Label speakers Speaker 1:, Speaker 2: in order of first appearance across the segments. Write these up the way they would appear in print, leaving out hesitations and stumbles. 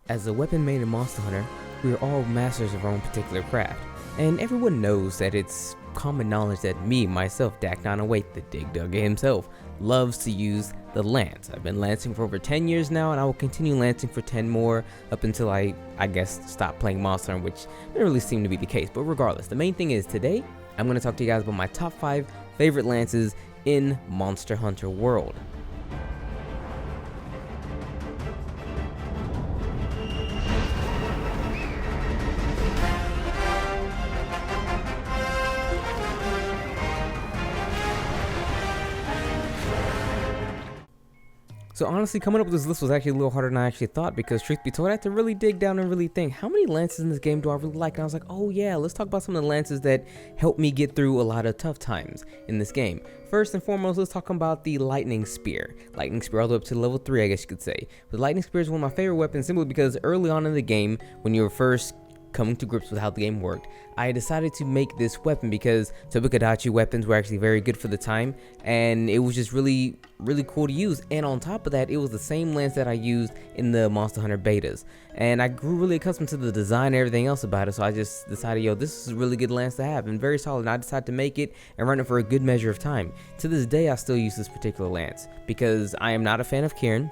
Speaker 1: As a weapon made in Monster Hunter, we are all masters of our own particular craft, and everyone knows that it's common knowledge that me, myself, Dak908, the Dig Dugger himself, loves to use the lance. I've been lancing for over 10 years now, and I will continue lancing for 10 more up until I guess, stop playing Monster Hunter, which doesn't really seem to be the case. But regardless, the main thing is today, I'm going to talk to you guys about my top 5 favorite lances in Monster Hunter World. So honestly, coming up with this list was actually a little harder than I actually thought, because truth be told, I had to really dig down and really think, how many lances in this game do I really like? And I was like, oh yeah, let's talk about some of the lances that helped me get through a lot of tough times in this game. First and foremost, let's talk about the Lightning Spear. Lightning Spear all the way up to level 3, I guess you could say. The Lightning Spear is one of my favorite weapons simply because early on in the game, when you were first coming to grips with how the game worked, I decided to make this weapon because Tobukadachi weapons were actually very good for the time, and it was just really cool to use. And on top of that, it was the same lance that I used in the Monster Hunter betas, and I grew really accustomed to the design and everything else about it, so I just decided, yo, this is a really good lance to have and very solid, and I decided to make it and run it for a good measure of time. To this day, I still use this particular lance because I am not a fan of Kieran.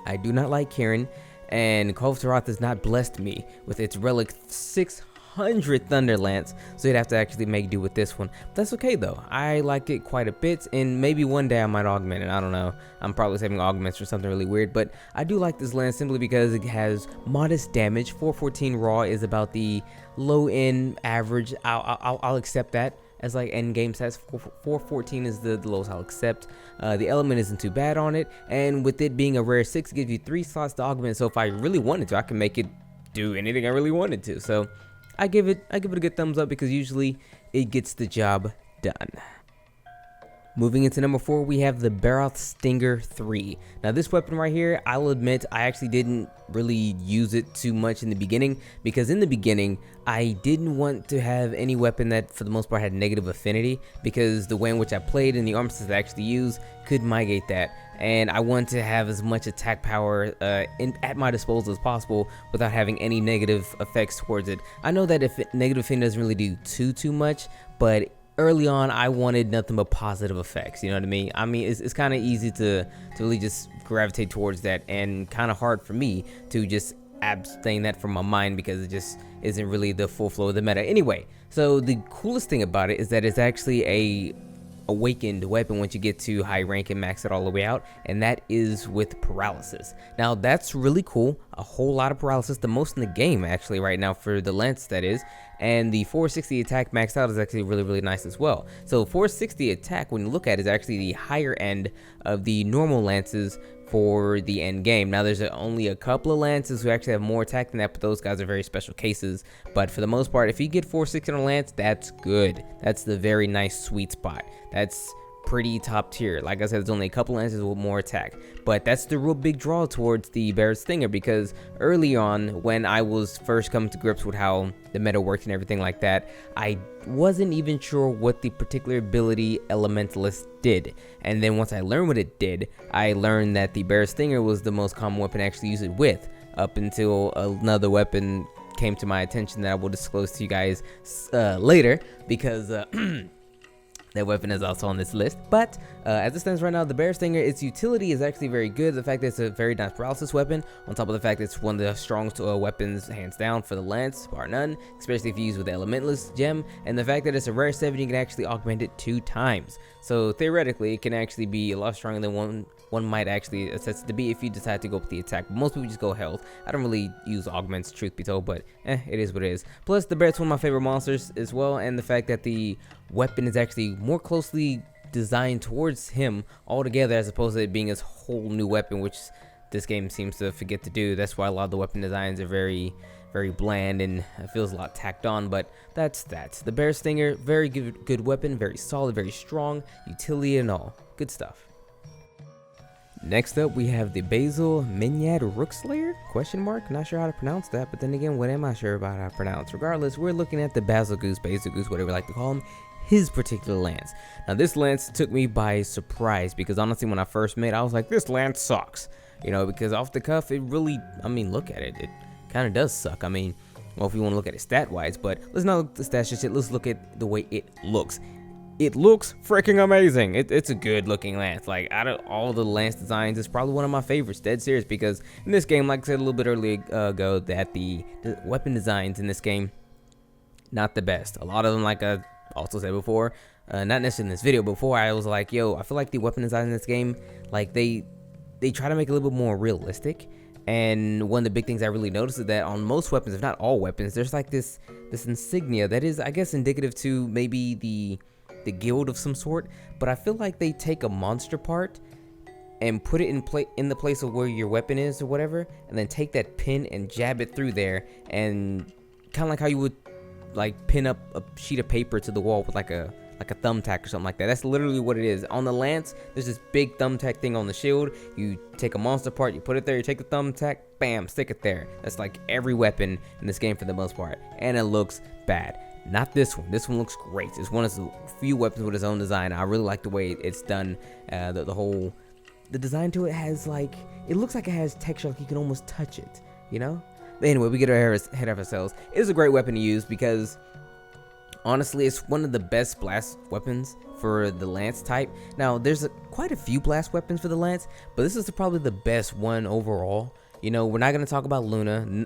Speaker 1: I do not like Kieran, and Call of Taroth has not blessed me with its relic 600 Thunder Lance, so you'd have to actually make do with this one. But that's okay though, I like it quite a bit, and maybe one day I might augment it, I don't know. I'm probably saving augments for something really weird, but I do like this lance simply because it has modest damage. 414 raw is about the low end average. I'll accept that as like end game stats. 414 is the lowest I'll accept. The element isn't too bad on it, and with it being a rare 6, it gives you 3 slots to augment, so if I really wanted to, I can make it do anything I really wanted to. So I give it a good thumbs up because usually it gets the job done. Moving into number 4, we have the Baroth Stinger 3. Now this weapon right here, I'll admit, I actually didn't really use it too much in the beginning, because in the beginning, I didn't want to have any weapon that for the most part had negative affinity, because the way in which I played and the arm sets I actually use could mitigate that. And I want to have as much attack power at my disposal as possible without having any negative effects towards it. I know that if negative affinity doesn't really do too much, but early on, I wanted nothing but positive effects, you know what I mean? I mean, it's kind of easy to really just gravitate towards that, and kind of hard for me to just abstain that from my mind because it just isn't really the full flow of the meta. Anyway, so the coolest thing about it is that it's actually a awakened weapon once you get to high rank and max it all the way out, and that is with paralysis. Now that's really cool, a whole lot of paralysis, the most in the game actually right now for the lance, that is. And the 460 attack maxed out is actually really nice as well. So 460 attack, when you look at it, is actually the higher end of the normal lances for the end game. Now there's only a couple of lances who actually have more attack than that, but those guys are very special cases. But for the most part, if you get 460 on a lance, that's good. That's the very nice sweet spot. That's pretty top tier. Like I said, there's only a couple lances with more attack, but that's the real big draw towards the Baroth Stinger, because early on when I was first coming to grips with how the meta works and everything like that, I wasn't even sure what the particular ability Elementalist did, and then once I learned what it did, I learned that the Baroth Stinger was the most common weapon to actually use it with, up until another weapon came to my attention that I will disclose to you guys later, because that weapon is also on this list. But as it stands right now, the Baroth Stinger, its utility is actually very good. The fact that it's a very nice paralysis weapon, on top of the fact that it's one of the strongest weapons hands down for the lance, bar none, especially if you use with the Elementalist gem, and the fact that it's a rare 7, you can actually augment it 2 times. So theoretically, it can actually be a lot stronger than one might actually assess it to be if you decide to go with the attack. But most people just go health. I don't really use augments, truth be told, but it is what it is. Plus, the Baroth's one of my favorite monsters as well, and the fact that the weapon is actually more closely designed towards him altogether, as opposed to it being his whole new weapon, which this game seems to forget to do. That's why a lot of the weapon designs are very bland and it feels a lot tacked on, but that's that. The Baroth Stinger, very good weapon, very solid, very strong, utility and all. Good stuff. Next up, we have the Basil Mini Rookslayer? Question mark? Not sure how to pronounce that, but then again, what am I sure about how to pronounce? Regardless, we're looking at the Basil Goose, whatever you like to call him, his particular lance. Now, this lance took me by surprise because honestly, when I first made it, I was like, this lance sucks. you know, because off the cuff, it really, I mean, look at it. It kind of does suck. I mean, well, if you want to look at it stat-wise, but let's not look at the stats just yet. Let's look at the way it looks. It looks freaking amazing. It's a good looking lance. Like, out of all the lance designs, it's probably one of my favorites, dead serious, because in this game, like I said a little bit earlier ago, that the weapon designs in this game, not the best. A lot of them, like I also said before, not necessarily in this video, before I was like, yo, I feel like the weapon design in this game, like they try to make it a little bit more realistic. And one of the big things I really noticed is that on most weapons, if not all weapons, there's like this insignia that is, I guess, indicative to maybe the guild of some sort. But I feel like they take a monster part and put it in the place of where your weapon is or whatever, and then take that pin and jab it through there, and kind of like how you would like pin up a sheet of paper to the wall with like a thumbtack or something like that. That's literally what it is. On the lance, there's this big thumbtack thing on the shield. You take a monster part, you put it there, you take the thumbtack, bam, stick it there. That's like every weapon in this game for the most part, and it looks bad. Not this one. This one looks great. It's one of the few weapons with its own design. I really like the way it's done. The design to it has like, it looks like it has texture, like you can almost touch it, you know? But anyway, we get ahead of ourselves. It is a great weapon to use because honestly, it's one of the best blast weapons for the lance type. Now, there's quite a few blast weapons for the lance, but this is probably the best one overall. You know, we're not going to talk about Luna.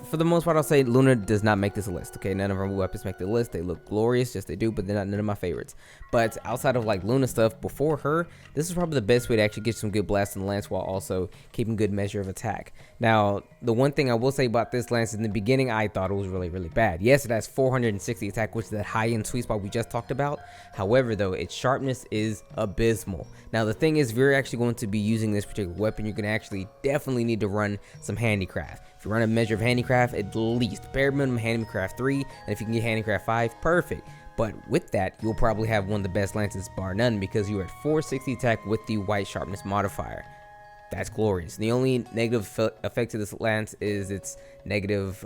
Speaker 1: For the most part, I'll say Luna does not make this list, okay? None of her weapons make the list. They look glorious, yes they do, but they're not none of my favorites. But outside of like Luna stuff, before her, this is probably the best way to actually get some good blasts in the lance while also keeping good measure of attack. Now, the one thing I will say about this lance, in the beginning, I thought it was really, really bad. Yes, it has 460 attack, which is that high-end sweet spot we just talked about. However, though, its sharpness is abysmal. Now, the thing is, if you're actually going to be using this particular weapon, you're going to actually definitely need to run some handicraft. If you run a measure of handicraft, at least bare minimum handicraft 3, and if you can get handicraft 5, perfect. But with that, you'll probably have one of the best lances bar none, because you're at 460 attack with the white sharpness modifier. That's glorious. The only negative effect to this lance is its negative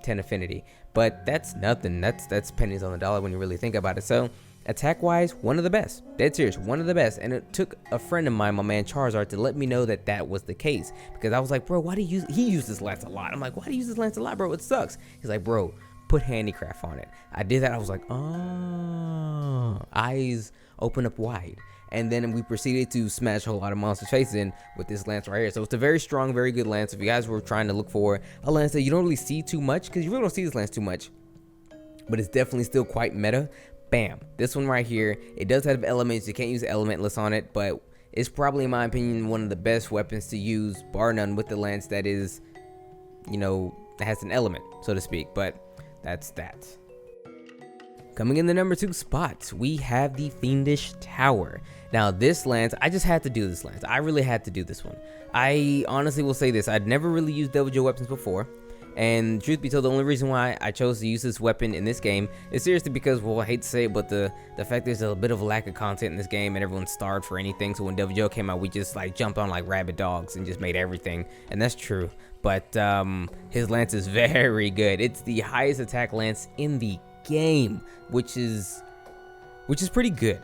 Speaker 1: 10 affinity, but that's nothing. That's pennies on the dollar when you really think about it. So attack wise, one of the best, dead serious, one of the best. And it took a friend of mine, my man Charizard, to let me know that that was the case, because I was like, bro, why do you use, he used this lance a lot. I'm like, why do you use this lance a lot, bro? It sucks. He's like, bro, put handicraft on it. I did that. I was like, oh, eyes open up wide. And then we proceeded to smash a whole lot of monsters' faces in with this lance right here. So it's a very strong, very good lance. If you guys were trying to look for a lance that you don't really see too much, because you really don't see this lance too much, but it's definitely still quite meta, bam, this one right here. It does have elements. You can't use elementless on it, but it's probably, in my opinion, one of the best weapons to use, bar none, with the lance that is, you know, that has an element, so to speak. But that's that. Coming in the number 2 spot, we have the Fiendish Tower. Now, this lance, I just had to do this lance. I really had to do this one. I honestly will say this. I'd never really used Devil Joe weapons before. And truth be told, the only reason why I chose to use this weapon in this game is seriously because, well, I hate to say it, but the fact there's a bit of a lack of content in this game and everyone's starved for anything. So when Devil Joe came out, we just like jumped on like rabid dogs and just made everything. And that's true. But his lance is very good. It's the highest attack lance in the game, which is pretty good.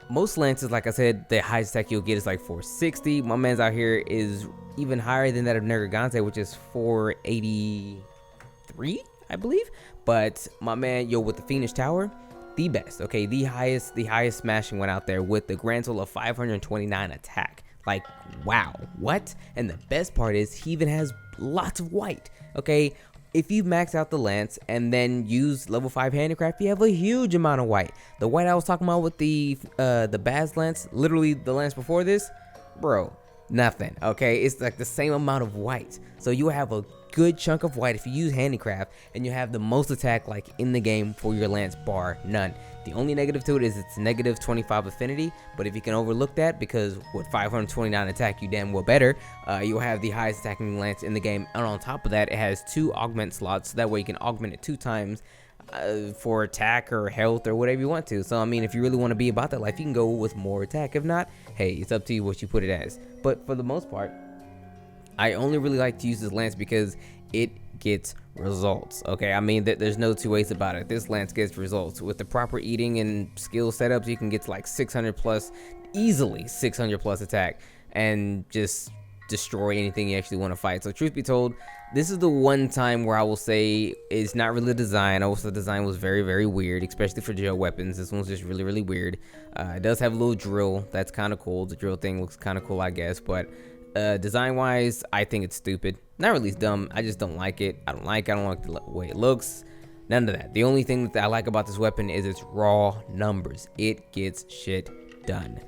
Speaker 1: Most lances, like I said, the highest attack you'll get is like 460. My man's out here is even higher than that of Nergigante, which is 483, I believe. But my man, yo, with the Fiendish Tower, the best. Okay, the highest smashing one out there with the grand total of 529 attack. Like, wow, what? And the best part is he even has lots of white. Okay, if you max out the lance and then use level 5 handicraft, you have a huge amount of white. The white I was talking about with the Baz lance, literally the lance before this, bro, nothing. Okay, it's like the same amount of white. So you have a good chunk of white if you use handicraft, and you have the most attack like in the game for your lance, bar none. The only negative to it is it's negative 25 affinity, but if you can overlook that, because with 529 attack, you damn well better, you'll have the highest attacking lance in the game. And on top of that, it has 2 augment slots, so that way you can augment it 2 times for attack or health or whatever you want to. So I mean, if you really want to be about that life, you can go with more attack. If not, hey, it's up to you what you put it as. But for the most part, I only really like to use this lance because it gets results. Okay, I mean, there's no two ways about it. This lance gets results. With the proper eating and skill setups, you can get to like 600 plus, easily 600 plus attack, and just destroy anything you actually want to fight. So truth be told, this is the one time where I will say it's not really the design. Also, the design was very, very weird, especially for gel weapons. This one's just really, really weird. It does have a little drill. That's kind of cool. The drill thing looks kind of cool, I guess. But design-wise, I think it's stupid. Not really dumb. I just don't like it. I don't like the way it looks. None of that. The only thing that I like about this weapon is its raw numbers. It gets shit done.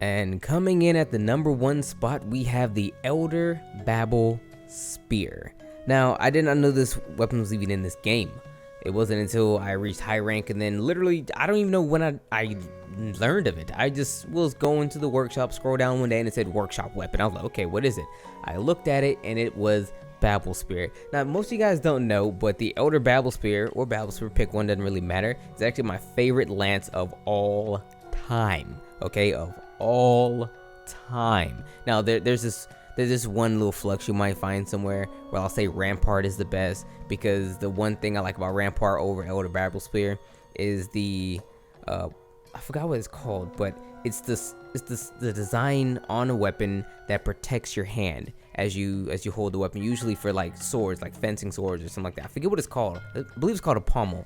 Speaker 1: And coming in at the number 1 spot, we have the Elder Babel Spear. Now, I did not know this weapon was even in this game. It wasn't until I reached high rank, and then literally, I don't even know when I learned of it. I just was going to the workshop, scroll down one day, and it said workshop weapon. I was like, okay, what is it? I looked at it, and it was Babel Spear. Now, most of you guys don't know, but the Elder Babel Spear, or Babel Spear, pick one, doesn't really matter. It's actually my favorite lance of all time. Okay, of all time. Now, there's this one little flux you might find somewhere where I'll say Rampart is the best, because the one thing I like about Rampart over Elder Babel Spear is the I forgot what it's called, but it's the design on a weapon that protects your hand as you hold the weapon, usually for like swords, like fencing swords or something like that. I forget what it's called. I believe it's called a pommel.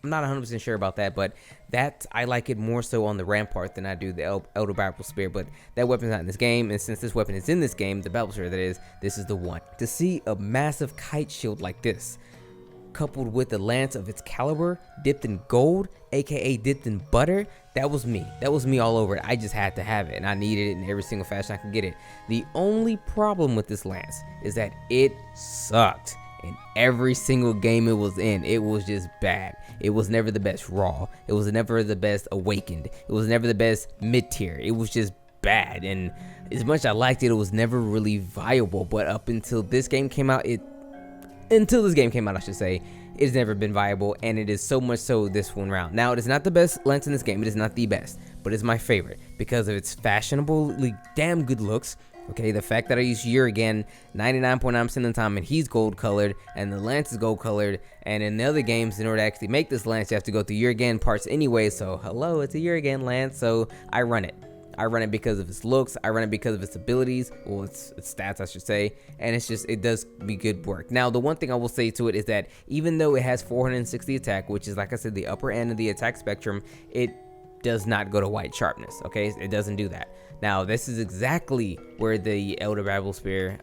Speaker 1: I'm not 100% sure about that, but I like it more so on the Rampart than I do the Elder Babel Spear. But that weapon's not in this game, and since this weapon is in this game, the Babel Spear that is, this is the one. To see a massive kite shield like this, coupled with a lance of its caliber, dipped in gold, aka dipped in butter, that was me. That was me all over it. I just had to have it, and I needed it in every single fashion I could get it. The only problem with this lance is that it sucked. In every single game it was in, it was just bad. It was never the best raw. It was never the best awakened. It was never the best mid-tier. It was just bad, and as much as I liked it, it was never really viable. But up until this game came out, I should say, it's never been viable, and it is so much so this one round. Now, it is not the best lance in this game. It is not the best, but it's my favorite because of its fashionably damn good looks. Okay, the fact that I use Urigan 99.9% of the time, and he's gold colored, and the lance is gold colored, and in the other games, in order to actually make this lance, you have to go through Urigan parts anyway. So hello, it's a Urigan lance, so I run it. I run it because of its looks. I run it because of its abilities, well, its stats, I should say, and it does be good work. Now, the one thing I will say to it is that even though it has 460 attack, which is, like I said, the upper end of the attack spectrum, it does not go to white sharpness. Okay, it doesn't do that. Now, this is exactly where the Elder Babel Spear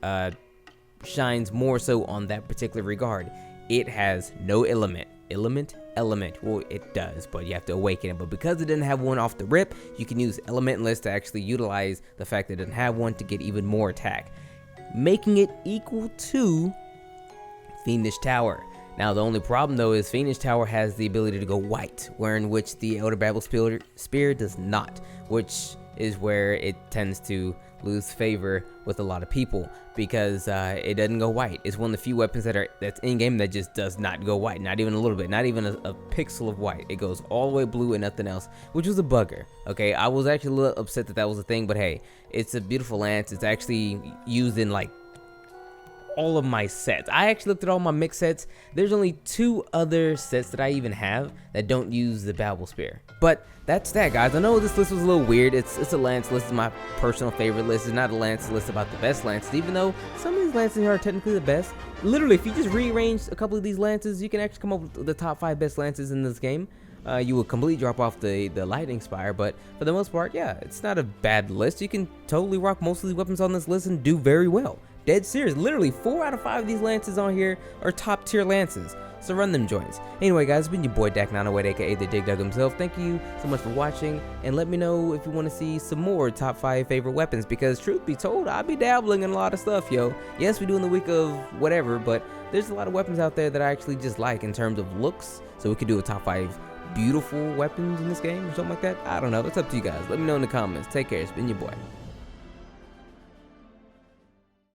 Speaker 1: shines more so on that particular regard. It has no element. Well, it does, but you have to awaken it. But because it didn't have one off the rip, you can use elementless to actually utilize the fact that it didn't have one to get even more attack, making it equal to Fiendish Tower. Now, the only problem though is Fiendish Tower has the ability to go white, wherein which the Elder Babel Spear does not, which is where it tends to lose favor with a lot of people because it doesn't go white. It's one of the few weapons that's in game that just does not go white, not even a little bit, not even a pixel of white. It goes all the way blue and nothing else, which was a bugger. Okay, I was actually a little upset that was a thing, but hey, it's a beautiful lance. It's actually used in like all of my sets. I actually looked at all my mix sets. There's only 2 other sets that I even have that don't use the Babel Spear. But that's that, guys. I know this list was a little weird. It's a lance list. It's my personal favorite list. It's not a lance list about the best lances, even though some of these lances here are technically the best. Literally, if you just rearrange a couple of these lances, you can actually come up with the top 5 best lances in this game. You will completely drop off the lightning spire, but for the most part, yeah, it's not a bad list. You can totally rock most of these weapons on this list and do very well. Dead serious. Literally 4 out of 5 of these lances on here are top tier lances. So run them joints. Anyway, guys, it's been your boy Dak908, aka the Dig Dug himself. Thank you so much for watching, and let me know if you want to see some more top 5 favorite weapons, because truth be told, I'll be dabbling in a lot of stuff, yo. Yes, we're doing the week of whatever, but there's a lot of weapons out there that I actually just like in terms of looks. So we could do a top 5 beautiful weapons in this game or something like that. I don't know. It's up to you guys. Let me know in the comments. Take care. It's been your boy.